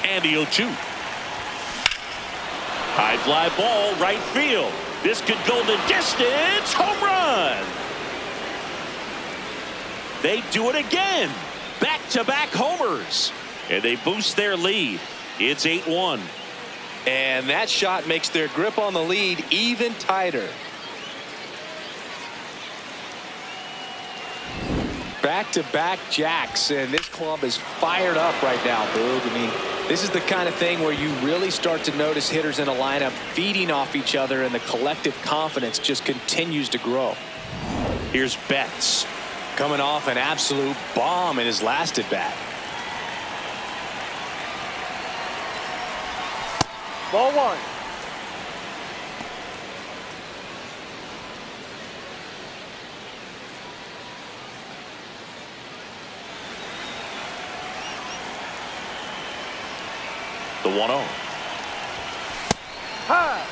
And the 0-2. High fly ball, right field. This could go the distance. Home run. They do it again. Back-to-back homers. And they boost their lead. It's 8-1. And that shot makes their grip on the lead even tighter. Back-to-back jacks, and this club is fired up right now, Boog. I mean, this is the kind of thing where you really start to notice hitters in a lineup feeding off each other, and the collective confidence just continues to grow. Here's Betts. Coming off an absolute bomb in his last at-bat. Ball one. The 1-0. High.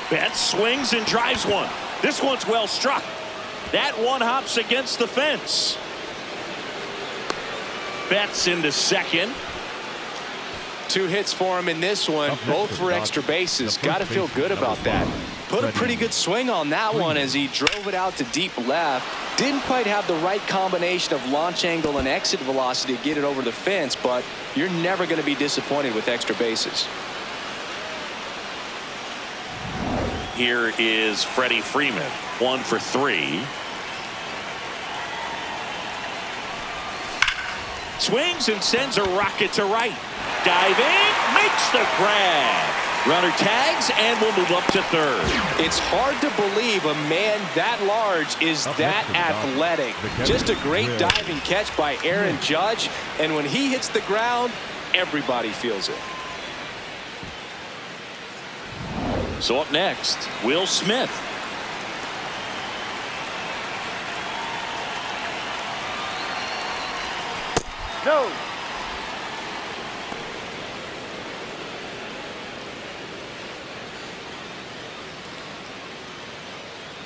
Betts swings and drives one. This one's well struck. That one hops against the fence. Betts into second. 2 hits for him in this one, both for extra bases. Got to feel good about that. Put a pretty good swing on that one as he drove it out to deep left. Didn't quite have the right combination of launch angle and exit velocity to get it over the fence, but you're never going to be disappointed with extra bases. Here is Freddie Freeman, 1 for 3. Swings and sends a rocket to right. Diving, makes the grab. Runner tags and will move up to third. It's hard to believe a man that large is that athletic. Just a great diving catch by Aaron Judge, and when he hits the ground, everybody feels it. So up next, Will Smith. No.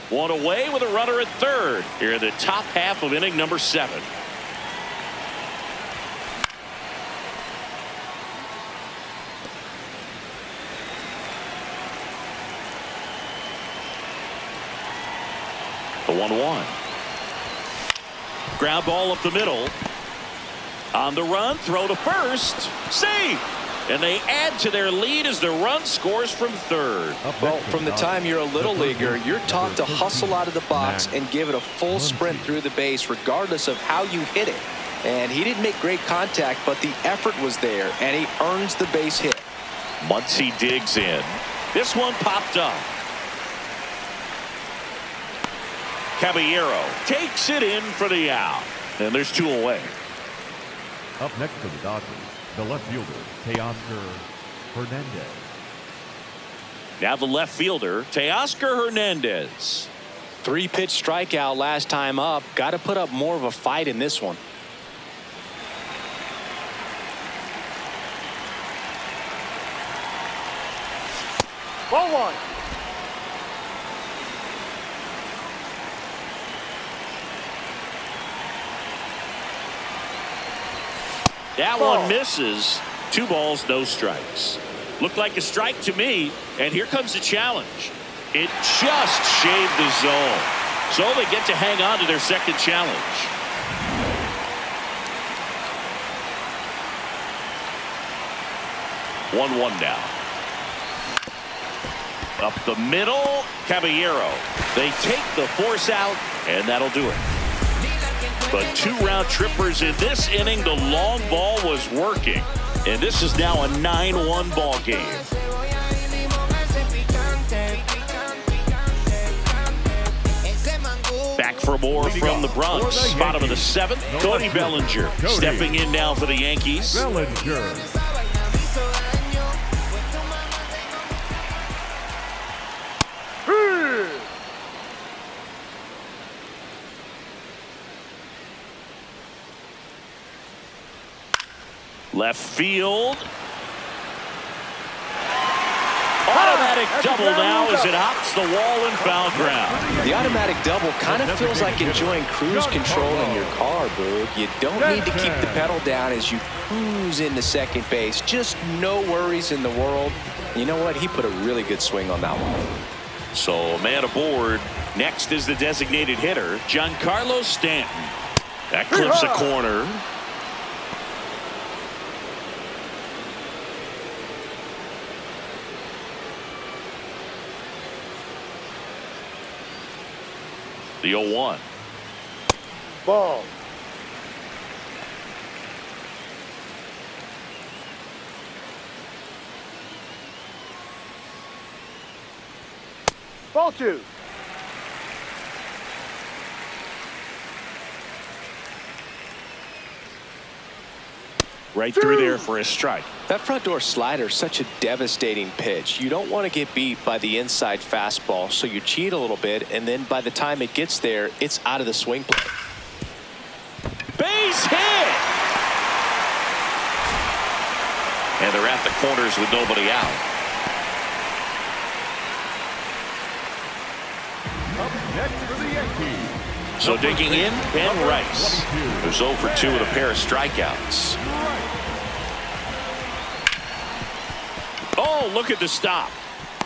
One away with a runner at third here in the top half of inning number 7. The 1-1. Ground ball up the middle. On the run, throw to first. Save. And they add to their lead as the run scores from third. Well, from the time you're a little leaguer, you're taught to hustle out of the box and give it a full sprint through the base regardless of how you hit it. And he didn't make great contact, but the effort was there, and he earns the base hit. Muncy digs in. This one popped up. Caballero takes it in for the out. And there's 2 away. Up next for the Dodgers, the left fielder, Teoscar Hernandez. Now the left fielder, Teoscar Hernandez. 3-pitch strikeout last time up. Got to put up more of a fight in this one. Ball one. That one misses. 2 balls, no strikes. Looked like a strike to me, and here comes the challenge. It just shaved the zone. So they get to hang on to their second challenge. Up the middle, Caballero. They take the force out, and that'll do it. But 2 round trippers in this inning. The long ball was working. And this is now a 9-1 ball game. Back for more from the Bronx. Bottom of the 7th, Cody Bellinger stepping in now for the Yankees. Bellinger. Left field. Automatic double now as it hops the wall and foul ground. The automatic double kind of feels like enjoying cruise control in your car, Boog. You don't need to keep the pedal down as you cruise into second base. Just no worries in the world. You know what? He put a really good swing on that one. So, man aboard. Next is the designated hitter, Giancarlo Stanton. That clips a corner. The 0-1. Ball. Ball 2. Right through there for a strike. That front door slider is such a devastating pitch. You don't want to get beat by the inside fastball, so you cheat a little bit, and then by the time it gets there, it's out of the swing play. Base hit! And they're at the corners with nobody out. Up next for the Yankees. So digging in, Ben Rice, who's 0 for 2 with a pair of strikeouts. Oh, look at the stop.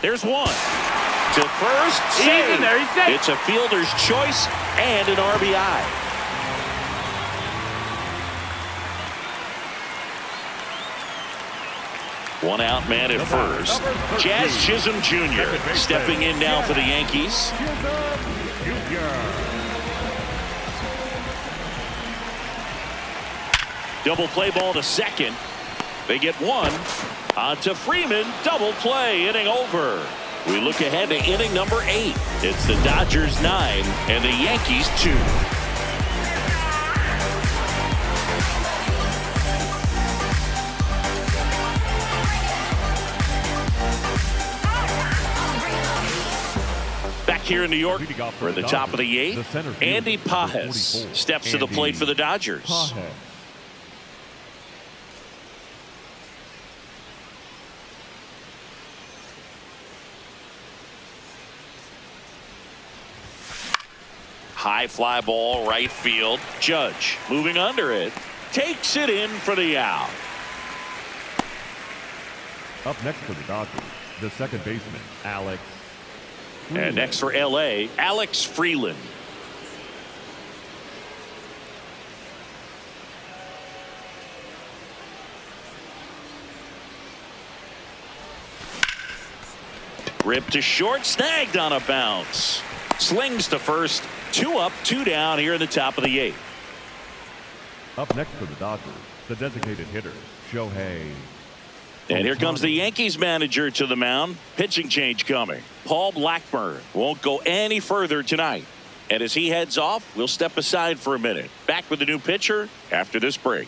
There's one. To first, save. It's a fielder's choice and an RBI. One out man at first. Jazz Chisholm Jr. stepping in now for the Yankees. Double play ball to second. They get one. On to Freeman. Double play. Inning over. We look ahead to inning number 8. It's the Dodgers 9 and the Yankees 2. Back here in New York, we're at the top of the 8th. Andy Pages steps to the plate for the Dodgers. High fly ball, right field. Judge moving under it. Takes it in for the out. Up next for the Dodgers, the second baseman, Alex. And next for L.A., Alex Freeland. Ripped to short, snagged on a bounce. Slings to first. 2 up, 2 down here in the top of the 8th. Up next for the Dodgers, the designated hitter, Shohei. And here comes the Yankees manager to the mound. Pitching change coming. Paul Blackburn won't go any further tonight. And as he heads off, we'll step aside for a minute. Back with the new pitcher after this break.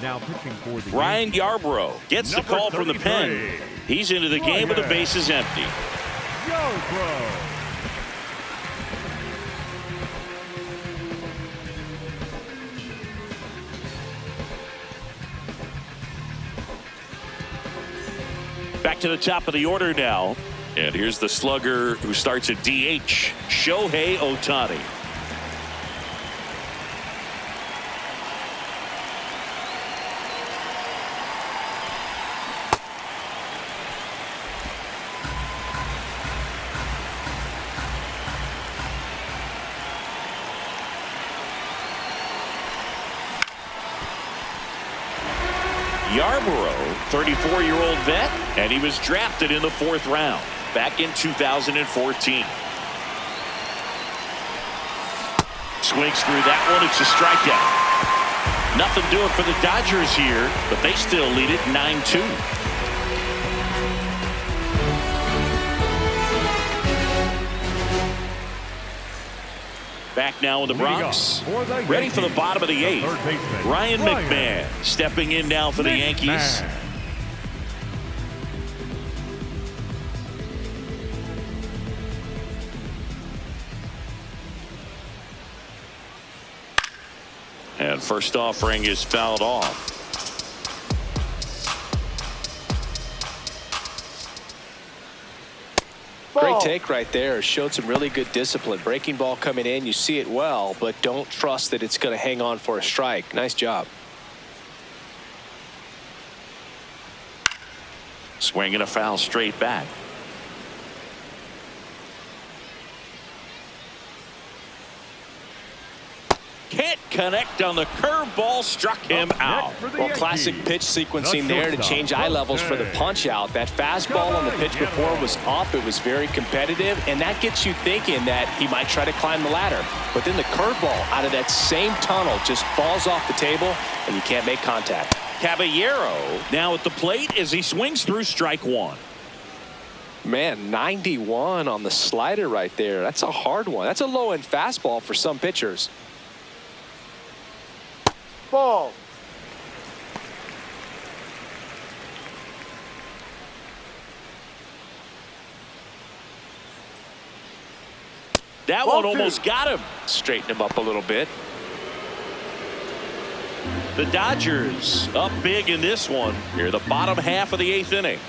Now pitching for the Ryan Yarbrough gets the call from the pen. He's into the game with the bases empty. Yarbrough. Back to the top of the order now. And here's the slugger who starts at DH, Shohei Ohtani. Yarborough, 34-year-old vet, and he was drafted in the 4th round back in 2014. Swings through that one. It's a strikeout. Nothing doing for the Dodgers here, but they still lead it 9-2. Back now in the Bronx, ready for the bottom of the 8th. Ryan McMahon stepping in now for the Yankees. And first offering is fouled off. Great take right there. Showed some really good discipline. Breaking ball coming in. You see it well, but don't trust that it's going to hang on for a strike. Nice job. Swinging a foul straight back. Can't connect on the curveball, struck him out. Well, classic pitch sequencing there to change eye levels for the punch out. That fastball on the pitch before was up. It was very competitive, and that gets you thinking that he might try to climb the ladder. But then the curveball out of that same tunnel just falls off the table, and you can't make contact. Caballero now at the plate as he swings through strike 1. Man, 91 on the slider right there. That's a hard one. That's a low-end fastball for some pitchers. Ball. That one almost got him. Straighten him up a little bit. The Dodgers up big in this one. Here, the bottom half of the 8th inning.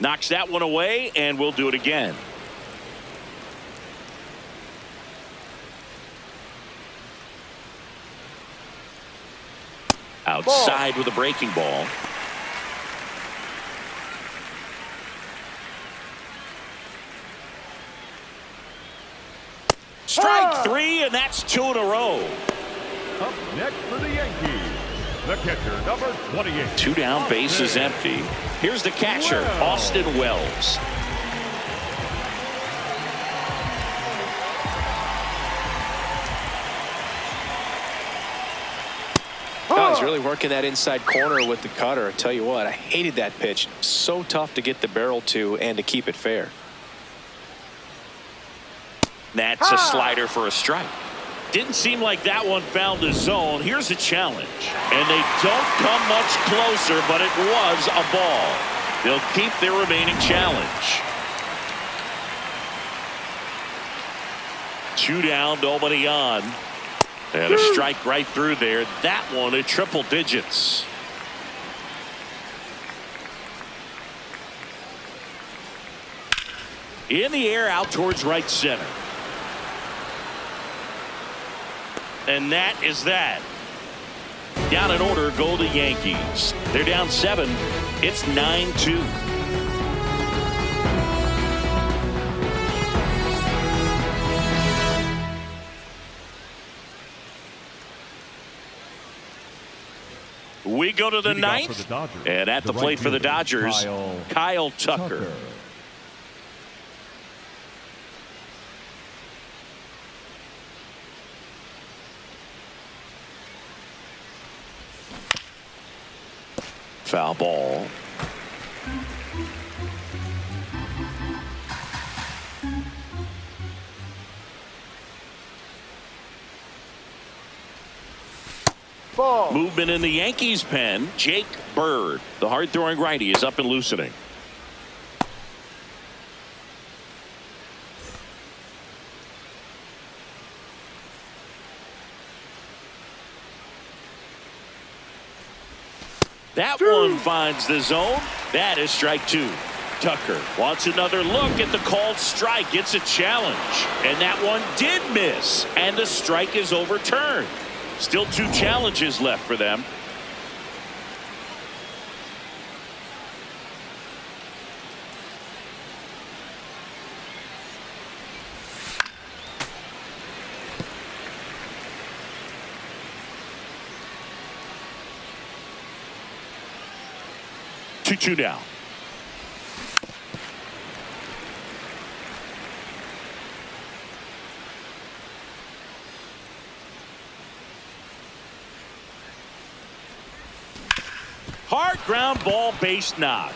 Knocks that one away, and we'll do it again. Outside with a breaking ball. Strike 3, and that's 2 in a row. Up next for the Yankees, the catcher, number 28. 2 down, bases empty. Here's the catcher, Austin Wells. Oh, he's really working that inside corner with the cutter. I tell you what, I hated that pitch. So tough to get the barrel to and to keep it fair. That's a slider for a strike. Didn't seem like that one found the zone. Here's a challenge. And they don't come much closer, but it was a ball. They'll keep their remaining challenge. 2 down, nobody on. And a strike right through there. That one at triple digits. In the air, out towards right center. And that is that. Down in order go the Yankees. They're down 7. It's 9-2. We go to the 9th. And at the plate for the Dodgers, Kyle Tucker. Foul ball. Ball. Movement in the Yankees pen. Jake Bird, the hard-throwing righty, is up and loosening. That one finds the zone. That is strike 2. Tucker wants another look at the called strike. It's a challenge. And that one did miss. And the strike is overturned. Still 2 challenges left for them. 2-2 down. Hard ground ball, base knock.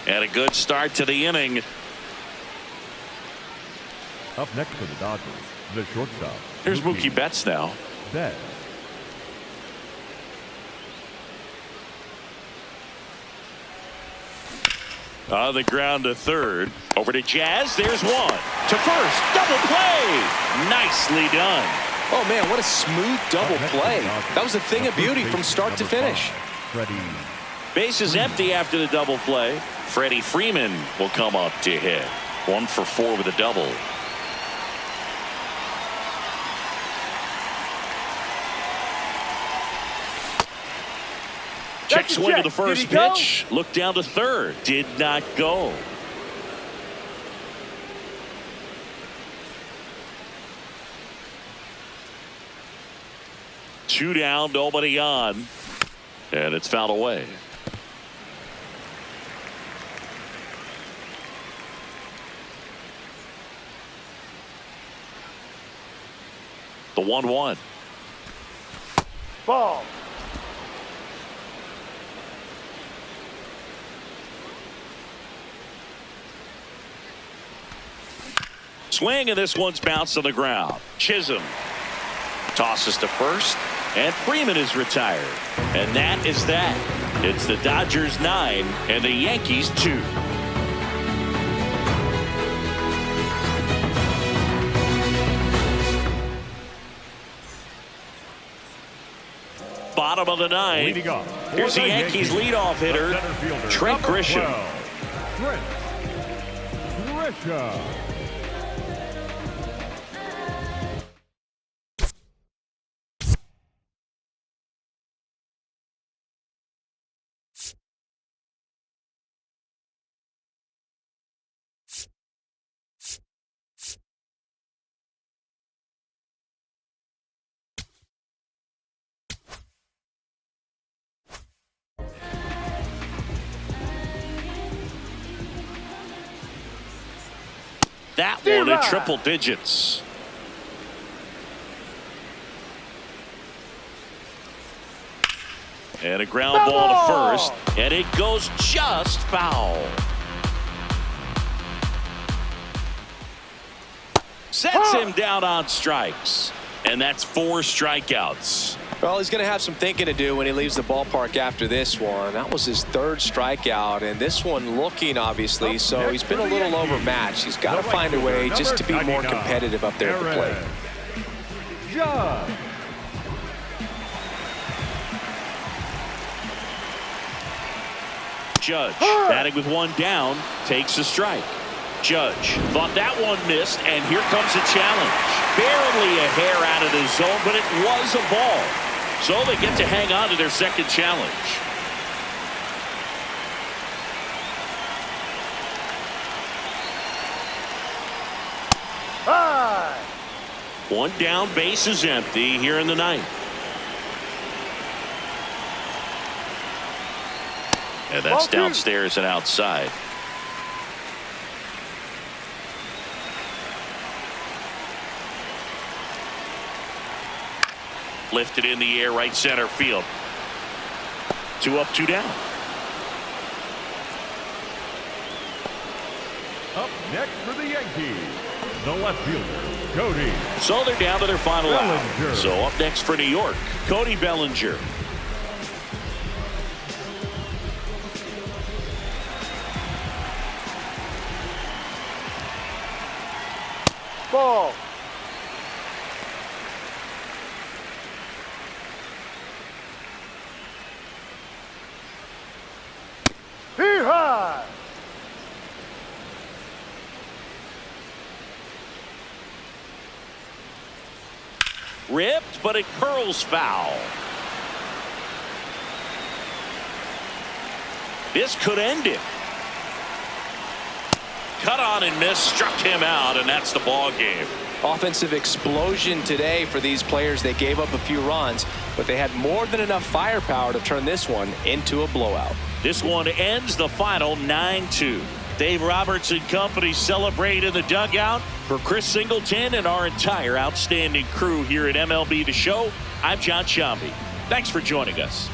And a good start to the inning. Up next for the Dodgers, the shortstop. Here's Mookie Betts now. Betts. On the ground to third. Over to Jazz. There's one. To first. Double play. Nicely done. Oh, man, what a smooth double play. That was a thing of beauty from start to finish. Freddie. Base is empty after the double play. Freddie Freeman will come up to hit. 1 for 4 with a double. Check swing to the first pitch. Look down to third. Did not go. Two down, nobody on. And it's fouled away. The 1-1. Ball. Swing, and this one's bounced on the ground. Chisholm tosses to first, and Freeman is retired. And that is that. It's the Dodgers 9 and the Yankees 2. Bottom of the 9. Leading off. Here's the Yankees leadoff hitter, Trent Grisham. Trent Grisham. That one in triple digits. And a ground ball to first, and it goes just foul. Sets him down on strikes, and that's 4 strikeouts. Well, he's going to have some thinking to do when he leaves the ballpark after this one. That was his 3rd strikeout, and this one looking, obviously, so he's been a little overmatched. He's got to find a way just to be more competitive up there at the plate. Judge, batting with 1 down, takes a strike. Judge thought that one missed, and here comes a challenge. Barely a hair out of the zone, but it was a ball. So they get to hang on to their second challenge. High. 1 down, base is empty here in the 9th. And that's downstairs and outside. Lifted in the air, right center field. 2 up, 2 down. Up next for the Yankees, the left fielder, Cody. So they're down to their final out. Bellinger. So up next for New York, Cody Bellinger. Ball. High. Ripped, but it curls foul. This could end it. cut on and miss, struck him out, and that's the ball game. Offensive explosion today for these players. They gave up a few runs, but they had more than enough firepower to turn this one into a blowout. This one ends the final 9-2. Dave Roberts and company celebrate in the dugout. For Chris Singleton and our entire outstanding crew here at MLB The Show, I'm John Shambi. Thanks for joining us.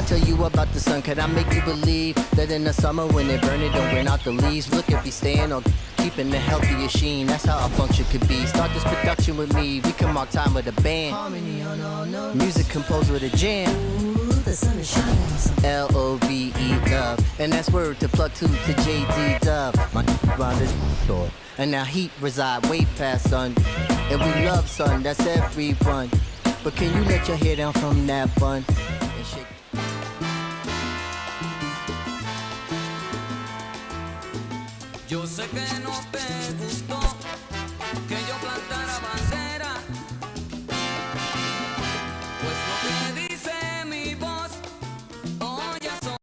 Tell you about the sun. Can I make you believe that in the summer when they burn it, don't burn out the leaves? Look at me staying on keeping the healthiest sheen. That's how our function could be. Start this production with me. We can mark time with a band. Harmony on all notes. Music composed with a jam. Ooh, the sun is shining. L-O-V-E, love. And that's word to plug 2 to J.D. Dub. My around this door. And now heat reside way past sun. And we love sun, that's everyone. But can you let your hair down from that bun? And shake. Yo sé que no te gustó